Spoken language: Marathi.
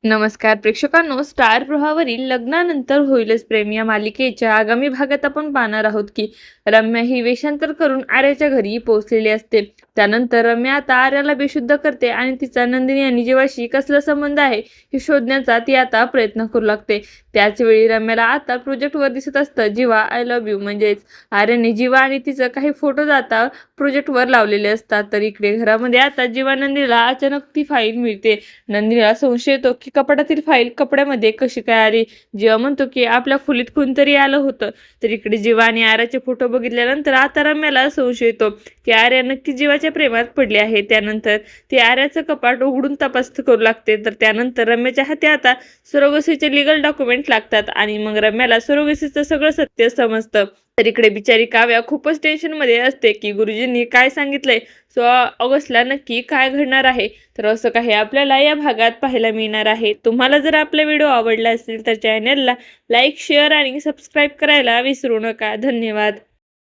नमस्कार प्रेक्षकांनो, स्टार प्रवाहावरील लग्नानंतर होईलच प्रेम या मालिकेच्या आगामी भागात आपण पाहणार आहोत की रम्या ही वेषांतर करून आर्याच्या घरी पोहोचलेली असते. त्यानंतर रम्या आता आर्याला बेशुद्ध करते आणि तिचा नंदिनी आणि जीवाशी कसला संबंध आहे हे शोधण्याचा ती आता प्रयत्न करू लागते. त्याचवेळी रम्याला आता प्रोजेक्टवर दिसत असतं जीवा आय लव्ह यू, म्हणजेच आर्याने जीवा आणि तिचं काही फोटोज आता प्रोजेक्टवर लावलेले असतात. तर इकडे घरामध्ये आता जीवा नंदिनीला अचानक ती फाईल मिळते. नंदिनीला संशय येतो की कपाटातील फाईल कपड्यामध्ये कशी काय आली. जीवा म्हणतो की आपल्या खोलीत कोणतरी आलं होतं. तर इकडे जीवा आणि आर्याचे फोटो बघितल्यानंतर आता रम्याला संशय येतो की आर्या नक्की जीवाच्या प्रेमात पडली आहे. त्यानंतर ती आर्याचं कपाट उघडून तपास करू लागते. तर त्यानंतर रम्याच्या हाती आता सरोगसीचे लिगल डॉक्युमेंट लागतात आणि मग रम्याला सरोगसीचं सगळं सत्य समजतं. तर इकडे बिचारी काव्या खूपच टेन्शनमध्ये असते की गुरुजींनी काय सांगितलंय, 16 ऑगस्टला नक्की काय घडणार आहे. तर असं काही आपल्याला या भागात पाहायला मिळणार आहे. तुम्हाला जर आपला व्हिडिओ आवडला असेल तर चॅनलला लाईक, शेअर आणि सबस्क्राईब करायला विसरू नका. धन्यवाद.